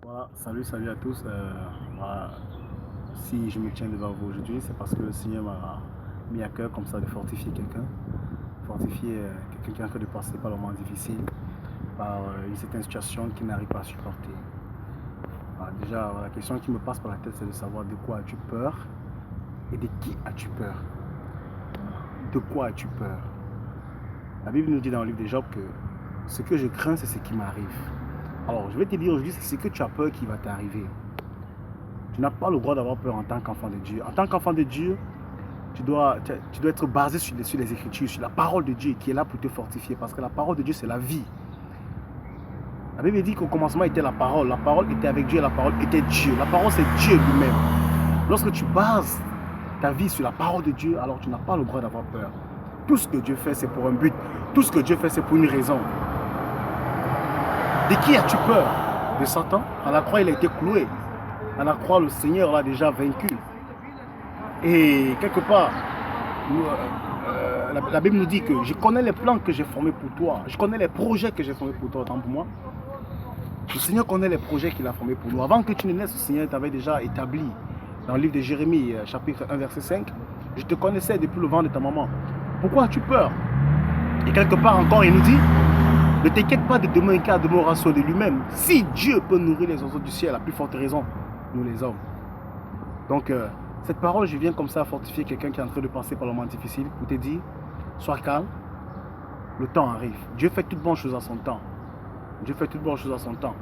Voilà, salut à tous. Voilà, si je me tiens devant vous aujourd'hui, c'est parce que le Seigneur m'a mis à cœur comme ça de fortifier quelqu'un. Fortifier quelqu'un qui est en train de passer par le moment difficile, par une certaine situation qu'il n'arrive pas à supporter. Voilà, déjà, la question qui me passe par la tête, c'est de savoir de quoi as-tu peur et de qui as-tu peur. De quoi as-tu peur? La Bible nous dit dans le livre de Job que ce que je crains, c'est ce qui m'arrive. Alors, je vais te dire aujourd'hui, c'est ce que tu as peur qui va t'arriver. Tu n'as pas le droit d'avoir peur en tant qu'enfant de Dieu. En tant qu'enfant de Dieu, tu dois être basé sur les Écritures, sur la parole de Dieu qui est là pour te fortifier. Parce que la parole de Dieu, c'est la vie. La Bible dit qu'au commencement était la parole était avec Dieu, la parole était Dieu. La parole, c'est Dieu lui-même. Lorsque tu bases ta vie sur la parole de Dieu, alors tu n'as pas le droit d'avoir peur. Tout ce que Dieu fait, c'est pour un but. Tout ce que Dieu fait, c'est pour une raison. De qui as-tu peur? De Satan? À la croix, il a été cloué. À la croix, le Seigneur l'a déjà vaincu. Et quelque part, la Bible nous dit que je connais les plans que j'ai formés pour toi. Je connais les projets que j'ai formés pour toi, autant pour moi. Le Seigneur connaît les projets qu'il a formés pour nous. Avant que tu ne naisses, le Seigneur t'avait déjà établi. Dans le livre de Jérémie, chapitre 1, verset 5, je te connaissais depuis le ventre de ta maman. Pourquoi as-tu peur? Et quelque part encore, il nous dit, ne t'inquiète pas de demain, car demain aura soin de lui-même. Si Dieu peut nourrir les oiseaux du ciel, à plus forte raison, nous les hommes. Donc, cette parole, je viens comme ça à fortifier quelqu'un qui est en train de passer par le moment difficile pour te dire, sois calme, le temps arrive. Dieu fait toutes bonnes choses à son temps. Dieu fait toutes bonnes choses à son temps.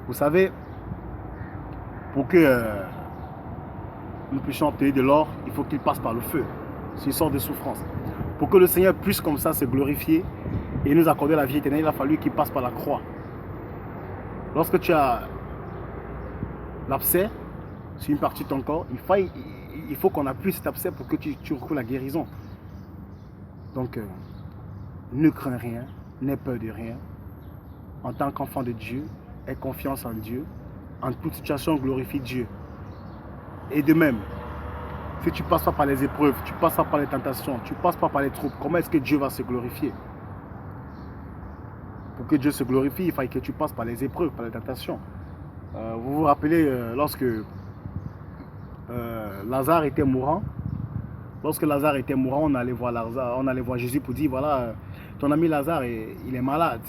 Vous savez, pour que nous puissions obtenir de l'or, il faut qu'il passe par le feu. C'est une sorte de souffrance. Pour que le Seigneur puisse comme ça se glorifier et nous accorder la vie éternelle, il a fallu qu'il passe par la croix. Lorsque tu as l'abcès sur une partie de ton corps, il faut qu'on appuie cet abcès pour que tu recouvres la guérison. Donc, ne crains rien, n'aie peur de rien. En tant qu'enfant de Dieu, aie confiance en Dieu. En toute situation, glorifie Dieu. Et de même, si tu ne passes pas par les épreuves, tu ne passes pas par les tentations, tu ne passes pas par les troubles, comment est-ce que Dieu va se glorifier? Pour que Dieu se glorifie, il faut que tu passes par les épreuves, par les tentations. Vous vous rappelez lorsque Lazare était mourant. Lorsque Lazare était mourant, on allait voir Jésus pour dire, voilà, ton ami Lazare, il est malade.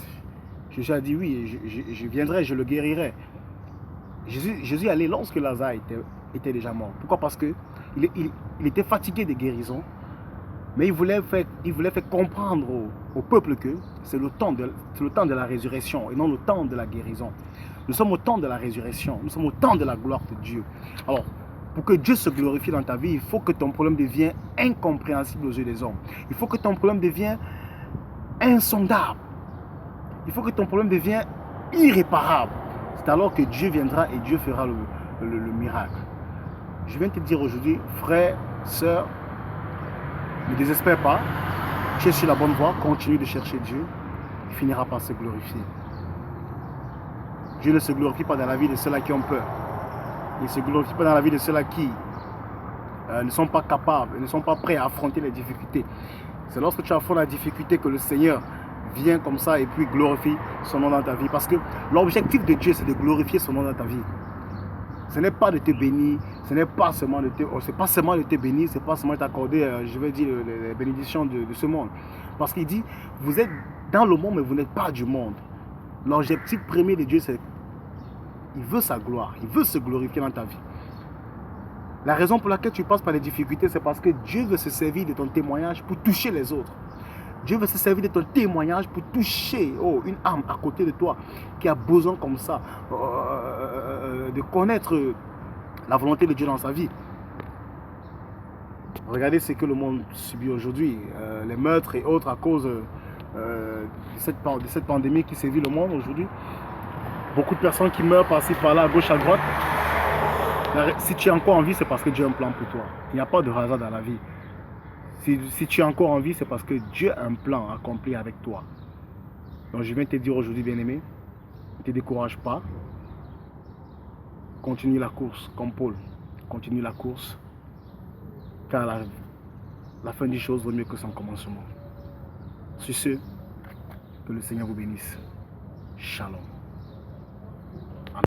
Jésus a dit, oui, je viendrai, je le guérirai. Jésus allait lorsque Lazare était déjà mort. Pourquoi? Parce qu'il était fatigué des guérisons. Mais il voulait faire comprendre au peuple que c'est le temps de la résurrection et non le temps de la guérison. Nous sommes au temps de la résurrection, nous sommes au temps de la gloire de Dieu. Alors, pour que Dieu se glorifie dans ta vie, il faut que ton problème devienne incompréhensible aux yeux des hommes. Il faut que ton problème devienne insondable. Il faut que ton problème devienne irréparable. C'est alors que Dieu viendra et Dieu fera le miracle. Je viens te dire aujourd'hui, frère, sœur, ne désespère pas, tu es sur la bonne voie, continue de chercher Dieu, il finira par se glorifier. Dieu ne se glorifie pas dans la vie de ceux-là qui ont peur. Il ne se glorifie pas dans la vie de ceux-là qui ne sont pas capables, ne sont pas prêts à affronter les difficultés. C'est lorsque tu affrontes la difficulté que le Seigneur vient comme ça et puis glorifie son nom dans ta vie. Parce que l'objectif de Dieu, c'est de glorifier son nom dans ta vie. Ce n'est pas de te bénir, ce n'est pas seulement de te bénir, c'est pas seulement de t'accorder, je vais dire, les bénédictions de ce monde. Parce qu'il dit, vous êtes dans le monde, mais vous n'êtes pas du monde. L'objectif premier de Dieu, c'est qu'il veut sa gloire, il veut se glorifier dans ta vie. La raison pour laquelle tu passes par les difficultés, c'est parce que Dieu veut se servir de ton témoignage pour toucher les autres. Dieu veut se servir de ton témoignage pour toucher une âme à côté de toi qui a besoin comme ça de connaître la volonté de Dieu dans sa vie. Regardez ce que le monde subit aujourd'hui, les meurtres et autres à cause de cette pandémie qui sévit le monde aujourd'hui. Beaucoup de personnes qui meurent par-ci, par-là, à gauche, à droite. Si tu es encore en vie, c'est parce que Dieu a un plan pour toi. Il n'y a pas de hasard dans la vie. Si tu es encore en vie, c'est parce que Dieu a un plan accompli avec toi. Donc je viens te dire aujourd'hui, bien-aimé, ne te décourage pas. Continue la course, comme Paul. Continue la course. Car la fin des choses vaut mieux que son commencement. Sur ce, que le Seigneur vous bénisse. Shalom.